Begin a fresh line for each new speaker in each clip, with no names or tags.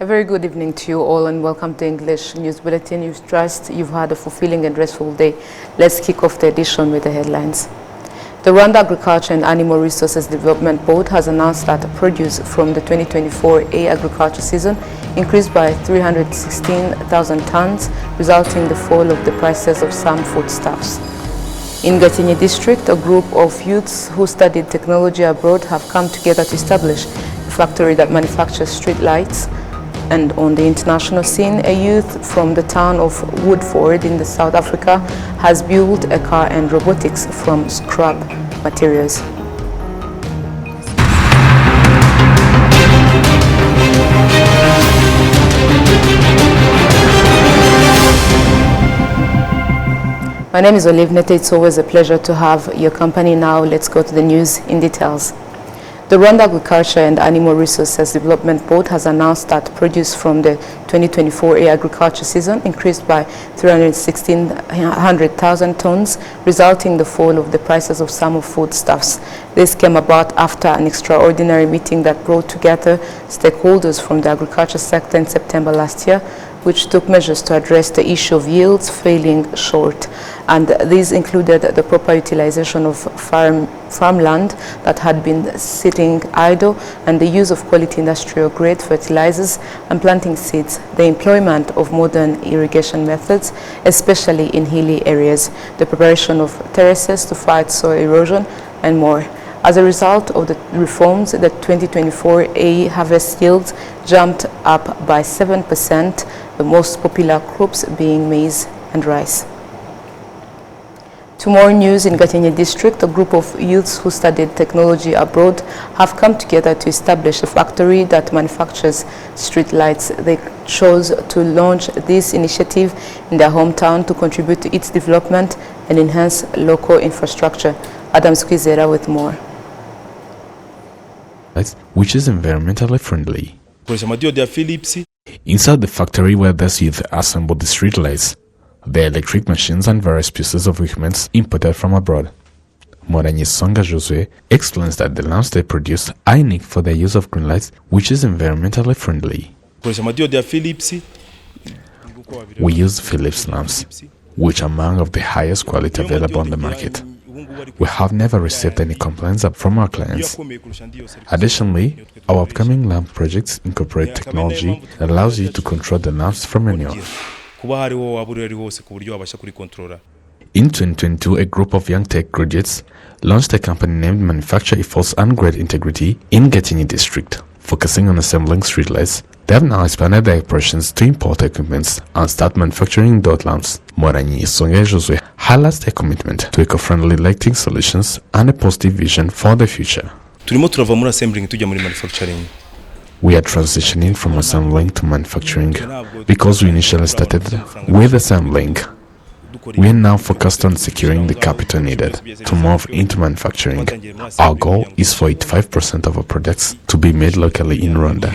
A very good evening to you all and welcome to English News Bulletin. You trust you've had a fulfilling and restful day. Let's kick off the edition with the headlines. The Rwanda Agriculture and Animal Resources Development Board has announced that produce from the 2024 agriculture season increased by 316,000 tons, resulting in the fall of the prices of some foodstuffs. In Gakenke district, a group of youths who studied technology abroad have come together to establish a factory that manufactures street lights. And on the international scene, a youth from the town of Woodford in South Africa has built a car and robotics from scrap materials. My name is Olive Nete. It's always a pleasure to have your company. Now let's go to the news in details. The Rwanda Agriculture and Animal Resources Development Board has announced that produce from the 2024 agriculture season increased by 316,000 tons, resulting in the fall of the prices of some of foodstuffs. This came about after an extraordinary meeting that brought together stakeholders from the agriculture sector in September last year, which took measures to address the issue of yields falling short. And these included the proper utilization of farmland that had been sitting idle and the use of quality industrial grade fertilizers and planting seeds, the employment of modern irrigation methods, especially in hilly areas, the preparation of terraces to fight soil erosion, and more. As a result of the reforms, the 2024 harvest yields jumped up by 7%, the most popular crops being maize and rice. To more news, in Gakenke district, a group of youths who studied technology abroad have come together to establish a factory that manufactures street lights. They chose to launch this initiative in their hometown to contribute to its development and enhance local infrastructure. Adam Squizera with more.
Which is environmentally friendly. Inside the factory where these youth assembled the street lights, the electric machines and various pieces of equipment imported from abroad. Songa Josue explains that the lamps they produce are unique for their use of green lights, which is environmentally friendly. We use Philips lamps, which are among of the highest quality available on the market. We have never received any complaints from our clients. Additionally, our upcoming lamp projects incorporate technology that allows you to control the lamps from anywhere. In 2022, a group of young tech graduates launched a company named Manufacture Efforts and Grade Integrity in Gakenke district, focusing on assembling streetlights. They have now expanded their operations to import equipment and start manufacturing dot lamps. Songa Josue highlights their commitment to eco-friendly lighting solutions and a positive vision for the future. We are transitioning from assembling to manufacturing because we initially started with assembling. We are now focused on securing the capital needed to move into manufacturing. Our goal is for 85% of our products to be made locally in Rwanda.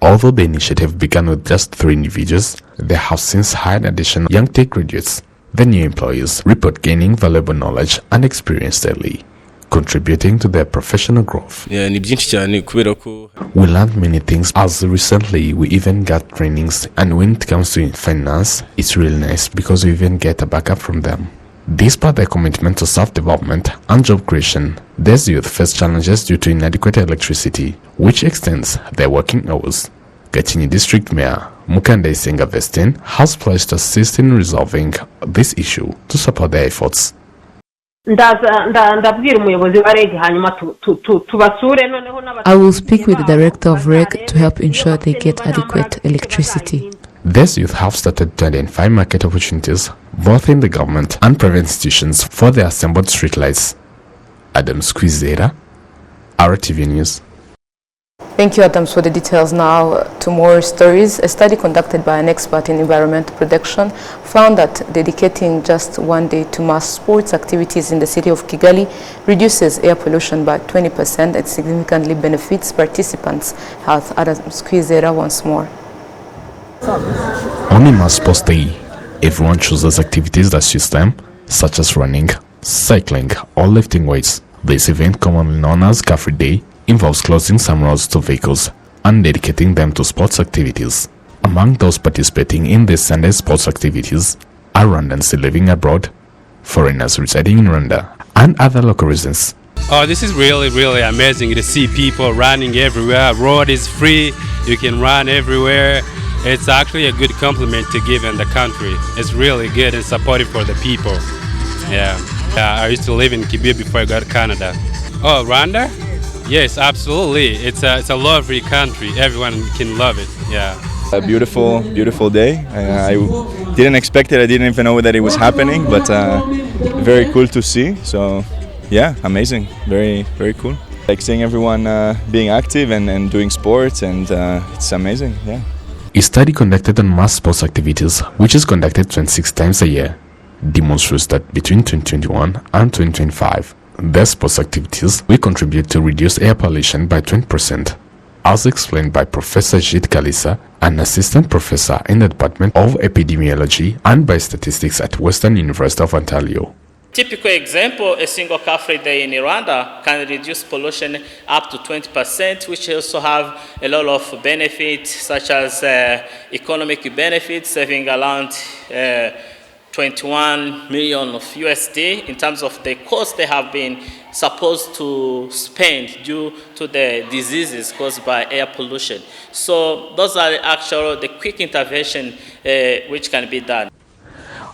Although the initiative began with just 3 individuals, they have since hired additional young tech graduates. The new employees report gaining valuable knowledge and experience daily, contributing to their professional growth. We learned many things, as recently we even got trainings, and when it comes to finance, it's really nice because we even get a backup from them. Despite their commitment to self-development and job creation, these youth face challenges due to inadequate electricity, which extends their working hours. Gakenke District Mayor Mukanda Isenga Vestin has pledged to assist in resolving this issue to support their efforts.
I
will speak with the director of REG to help ensure they get adequate electricity.
These youth have started to identify market opportunities both in the government and private institutions for the assembled streetlights. Adam Squizera, RwandaTV News.
Thank you, Adams, for the details. Now to more stories. A study conducted by an expert in environmental protection found that dedicating just one day to mass sports activities in the city of Kigali reduces air pollution by 20% and significantly benefits participants' health. Adams Squizera once more.
On a mass sports day, everyone chooses activities that suit them, such as running, cycling, or lifting weights. This event, commonly known as Cafe Day, involves closing some roads to vehicles and dedicating them to sports activities. Among those participating in these Sunday sports activities are Rwandans living abroad, foreigners residing in Rwanda, and other local residents.
Oh, this is really amazing to see people running everywhere. Road is free, you can run everywhere. It's actually a good compliment to give in the country. It's really good and supportive for the people. Yeah, I used to live in Kibuye before I got to Canada. Oh, Rwanda? Yes, absolutely. It's a lovely country. Everyone can love it. Yeah.
A beautiful day. I didn't expect it. I didn't even know that it was happening, but very cool to see. So, yeah, amazing. Very cool. Like seeing everyone being active and doing sports, and it's amazing. Yeah.
A study conducted on mass sports activities, which is conducted 26 times a year, demonstrates that between 2021 and 2025, the sports activities will contribute to reduce air pollution by 20%, as explained by Professor Jit Kalisa, an assistant professor in the Department of Epidemiology and Biostatistics at Western University of Ontario.
Typical example, a single car-free day in Rwanda can reduce pollution up to 20%, which also have a lot of benefits, such as economic benefits, saving around 21 million of USD in terms of the cost they have been supposed to spend due to the diseases caused by air pollution. So those are the quick intervention which can be done.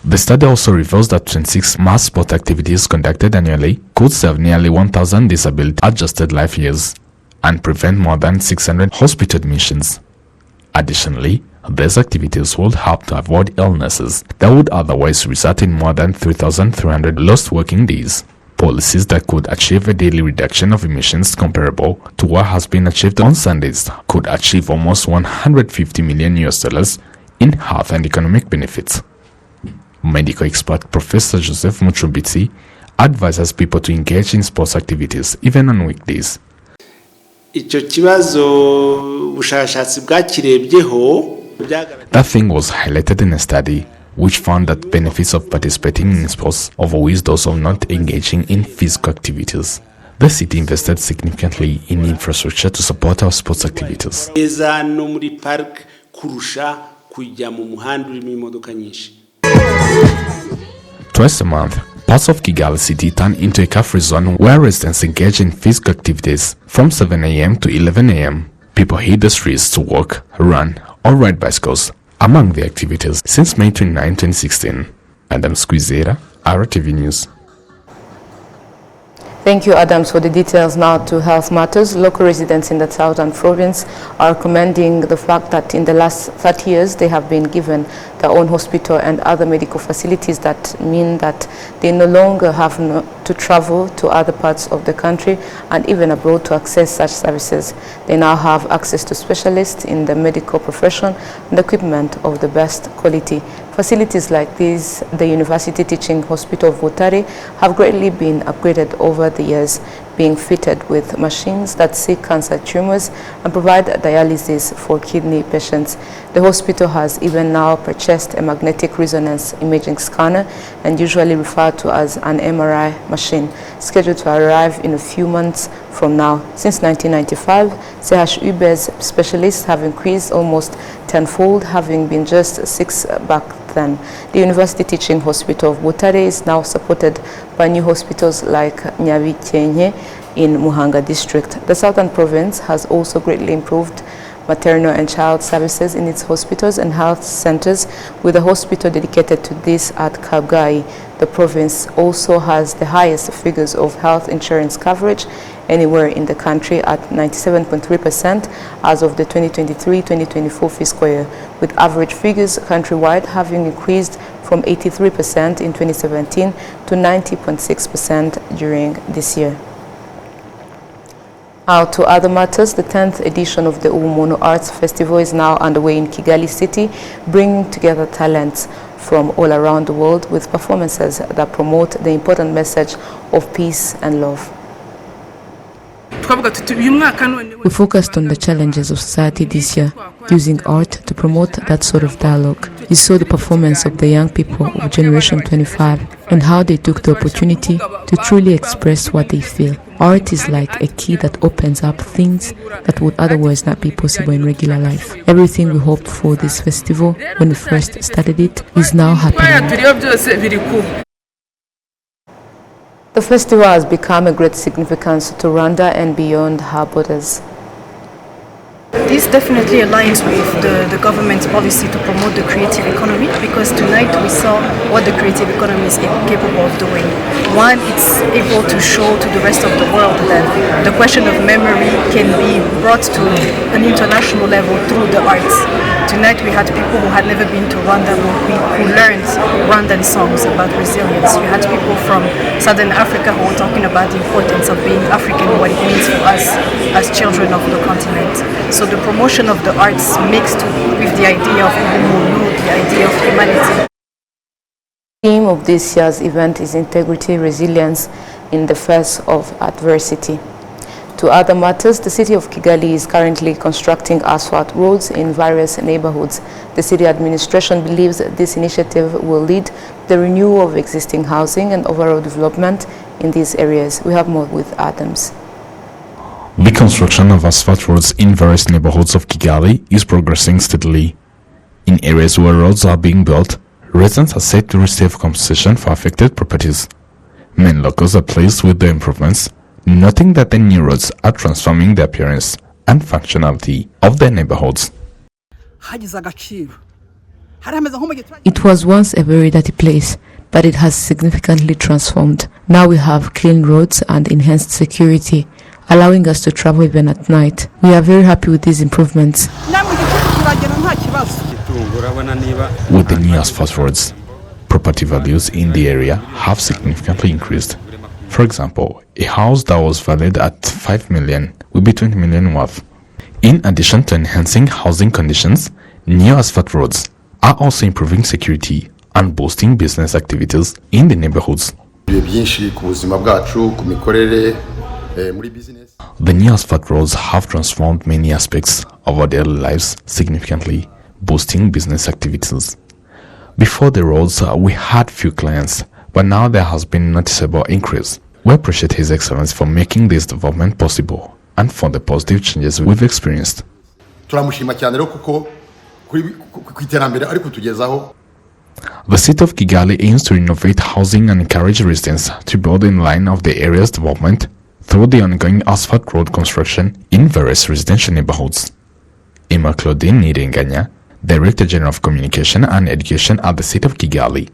The study also reveals that 26 mass sport activities conducted annually could save nearly 1,000 disability-adjusted life years and prevent more than 600 hospital admissions. Additionally, these activities would help to avoid illnesses that would otherwise result in more than 3,300 lost working days. Policies that could achieve a daily reduction of emissions comparable to what has been achieved on Sundays could achieve almost $150 million in health and economic benefits. Medical expert Professor Joseph Muchumbitsi advises people to engage in sports activities even on weekdays. That thing was highlighted in a study which found that benefits of participating in sports outweigh those of not engaging in physical activities. The city invested significantly in infrastructure to support our sports activities. Twice a month, parts of Kigali City turn into a car-free zone where residents engage in physical activities from 7 a.m. to 11 a.m. People hit the streets to walk, run, or ride bicycles among the activities since May 29, 2016. Adam Squizera, RwandaTV News.
Thank you, Adams, for the details. Now to health matters. Local residents in the southern province are commending the fact that in the last 30 years they have been given their own hospital and other medical facilities that mean that they no longer have to travel to other parts of the country and even abroad to access such services. They now have access to specialists in the medical profession and equipment of the best quality. Facilities like these, the University Teaching Hospital of Butare, have greatly been upgraded over the years, being fitted with machines that see cancer tumors and provide dialysis for kidney patients. The hospital has even now purchased a magnetic resonance imaging scanner, and usually referred to as an MRI machine, scheduled to arrive in a few months from now. Since 1995, CHUB's specialists have increased almost tenfold, having been just 6 back then. The University Teaching Hospital of Butare is now supported by new hospitals like Nyabikenye in Muhanga district. The southern province has also greatly improved maternal and child services in its hospitals and health centers, with a hospital dedicated to this at Kabgayi. The province also has the highest figures of health insurance coverage anywhere in the country at 97.3% as of the 2023-2024 fiscal year, with average figures countrywide having increased from 83% in 2017 to 90.6% during this year. Now to other matters, the 10th edition of the Ubumuntu Arts Festival is now underway in Kigali City, bringing together talents from all around the world with performances that promote the important message of peace and love.
We focused on the challenges of society this year, using art to promote that sort of dialogue. You saw the performance of the young people of Generation 25 and how they took the opportunity to truly express what they feel. Art is like a key that opens up things that would otherwise not be possible in regular life. Everything we hoped for this festival when we first started it is now happening.
The festival has become a great significance to Rwanda and beyond her borders.
This definitely aligns with the government's policy to promote the creative economy, because tonight we saw what the creative economy is capable of doing. One, it's able to show to the rest of the world that the question of memory can be brought to an international level through the arts. Tonight we had people who had never been to Rwanda who learned Rwandan songs about resilience. You had people from Southern Africa who were talking about the importance of being African, what it means for us as children of the continent. So the promotion of the arts mixed with the idea of Ubuntu, the idea of humanity.
The theme of this year's event is integrity, resilience in the face of adversity. To other matters, the city of Kigali is currently constructing asphalt roads in various neighborhoods. The city administration believes this initiative will lead to the renewal of existing housing and overall development in these areas. We have more with Adams.
The construction of asphalt roads in various neighborhoods of Kigali is progressing steadily. In areas where roads are being built, residents are said to receive compensation for affected properties. Many locals are pleased with the improvements, noting that the new roads are transforming the appearance and functionality of their neighborhoods.
It was once a very dirty place, but it has significantly transformed. Now we have clean roads and enhanced security, allowing us to travel even at night. We are very happy with these improvements.
With the new asphalt roads, property values in the area have significantly increased. For example, a house that was valued at 5 million will be 20 million worth. In addition to enhancing housing conditions, new asphalt roads are also improving security and boosting business activities in the neighborhoods. The new asphalt roads have transformed many aspects of our daily lives significantly, boosting business activities. Before the roads, we had few clients, but now there has been a noticeable increase. We appreciate His Excellency for making this development possible and for the positive changes we've experienced. The city of Kigali aims to renovate housing and encourage residents to build in line of the area's development through the ongoing asphalt road construction in various residential neighborhoods. Emma Claudine Nirenganya, Director General of Communication and Education at the city of Kigali,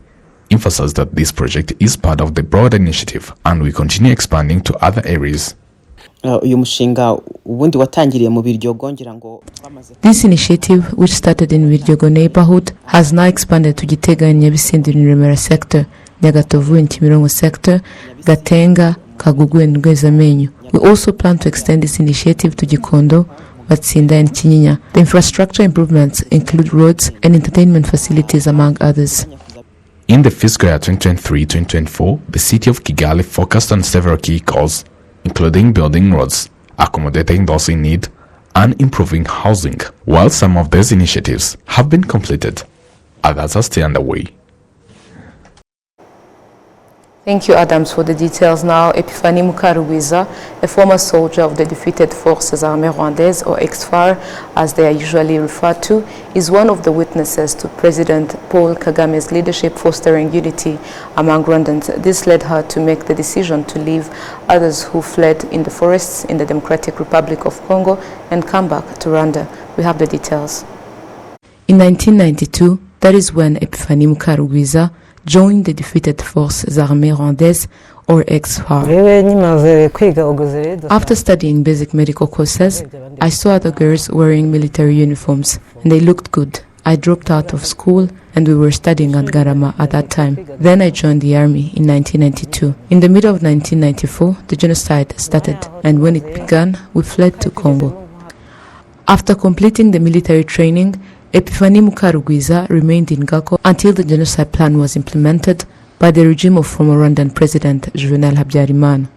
emphasized that this project is part of the broader initiative and will continue expanding to other areas.
This initiative, which started in Biryogo neighborhood, has now expanded to Gitega and Nyabisindu in Remera sector, Nyagatovu in Kimirongo sector, Gatenga, Kagugu and Rwezamenyo. We also plan to extend this initiative to Gikondo, Batsinda and Kinyinya. The infrastructure improvements include roads and entertainment facilities, among others.
In the fiscal year 2023-2024, the city of Kigali focused on several key goals, including building roads, accommodating those in need, and improving housing. While some of these initiatives have been completed, others are still underway.
Thank you, Adams, for the details. Now, Epiphanie Mukarugwiza, a former soldier of the defeated Forces Armées Rwandaises, or ex-FAR, as they are usually referred to, is one of the witnesses to President Paul Kagame's leadership fostering unity among Rwandans. This led her to make the decision to leave others who fled in the forests in the Democratic Republic of Congo and come back to Rwanda. We have the details.
In 1992, that is when Epiphanie Mukarugwiza joined the defeated Forces Armées Rwandaises, or ex-FAR. After studying basic medical courses, I saw other girls wearing military uniforms, and they looked good. I dropped out of school, and we were studying at Garama at that time. Then I joined the army in 1992. In the middle of 1994, the genocide started, and when it began, we fled to Congo. After completing the military training, Epiphanie Mukarugwiza remained in Gako until the genocide plan was implemented by the regime of former Rwandan President Juvenal Habyarimana.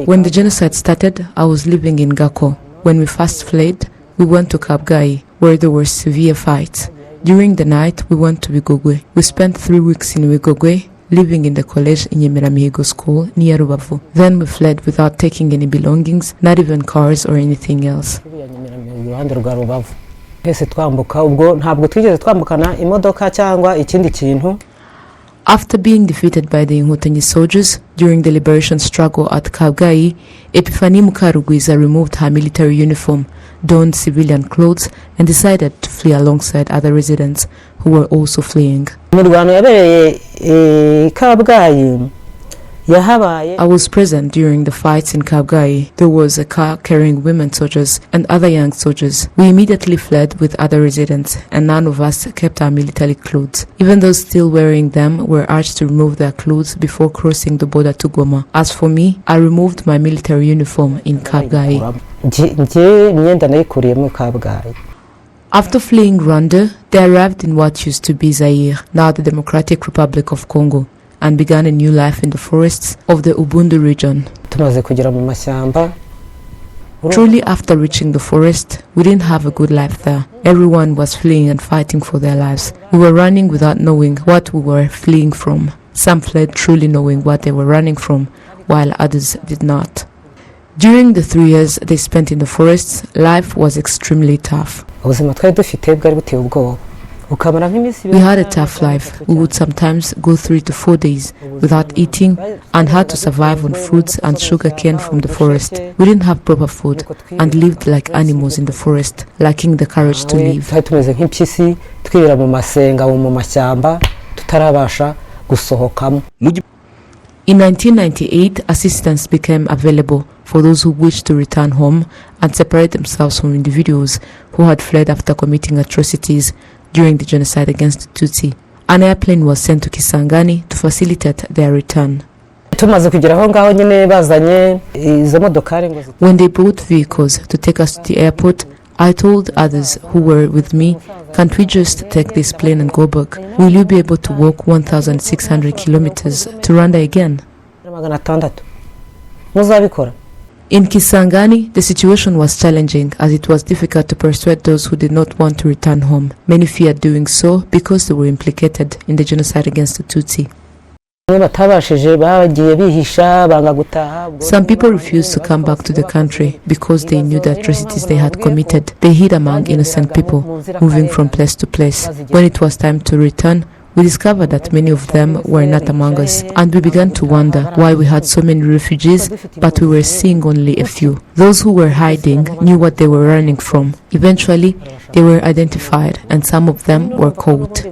When the genocide started, I was living in Gako. When we first fled, we went to Kabgayi, where there were severe fights. During the night, we went to Bigogwe. We spent 3 weeks in Bigogwe, living in the college in Nyemeramihigo school near Rubavu. Then we fled without taking any belongings, not even cars or anything else. After being defeated by the Inkotanyi soldiers during the liberation struggle at Kabgayi, Epifani Mukarugwiza removed her military uniform, donned civilian clothes, and decided to flee alongside other residents who were also fleeing. I was present during the fights in Kabgayi. There was a car carrying women soldiers and other young soldiers. We immediately fled with other residents, and none of us kept our military clothes. Even those still wearing them were urged to remove their clothes before crossing the border to Goma. As for me, I removed my military uniform in Kabgayi. After fleeing Rwanda, they arrived in what used to be Zaire, now the Democratic Republic of Congo, and began a new life in the forests of the Ubundu region. Truly, after reaching the forest, we didn't have a good life there. Everyone was fleeing and fighting for their lives. We were running without knowing what we were fleeing from. Some fled truly knowing what they were running from, while others did not. During the 3 years they spent in the forests, life was extremely tough. We had a tough life. We would sometimes go 3 to 4 days without eating and had to survive on fruits and sugar cane from the forest. We didn't have proper food and lived like animals in the forest, lacking the courage to leave. In 1998, assistance became available for those who wished to return home and separate themselves from individuals who had fled after committing atrocities during the genocide against the Tutsi. An airplane was sent to Kisangani to facilitate their return. When they brought vehicles to take us to the airport, I told others who were with me, can't we just take this plane and go back? Will you be able to walk 1,600 kilometers to Rwanda again? In Kisangani, the situation was challenging as it was difficult to persuade those who did not want to return home. Many feared doing so because they were implicated in the genocide against the Tutsi. Some people refused to come back to the country because they knew the atrocities they had committed. They hid among innocent people, moving from place to place. When it was time to return, we discovered that many of them were not among us, and we began to wonder why we had so many refugees, but we were seeing only a few. Those who were hiding knew what they were running from. Eventually, they were identified, and some of them were caught.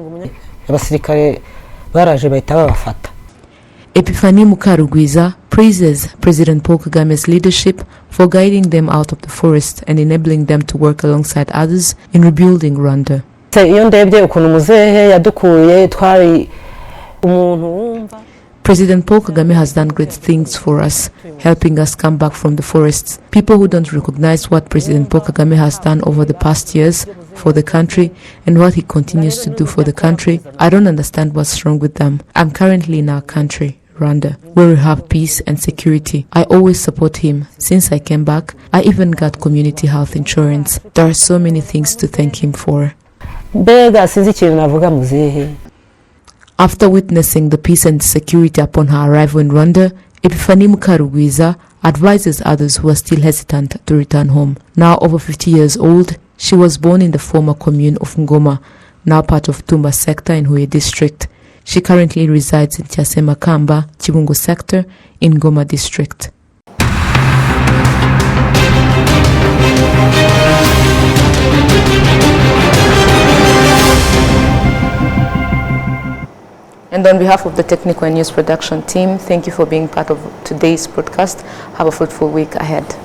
Epifani Mukarugwiza praises President Paul Kagame's leadership for guiding them out of the forest and enabling them to work alongside others in rebuilding Rwanda. President Paul Kagame has done great things for us, helping us come back from the forests. People who don't recognize what President Paul Kagame has done over the past years for the country and what he continues to do for the country, I don't understand what's wrong with them. I'm currently in our country, Rwanda, where we have peace and security. I always support him. Since I came back, I even got community health insurance. There are so many things to thank him for. After witnessing the peace and security upon her arrival in Rwanda, Epifani Mukarugwiza advises others who are still hesitant to return home. Now over 50 years old, she was born in the former commune of Ngoma, now part of Tumba sector in Huye district. She currently resides in Chasema Kamba, Chibungo sector in Ngoma district. And on behalf of the technical and news production team, thank you for being part of today's broadcast. Have a fruitful week ahead.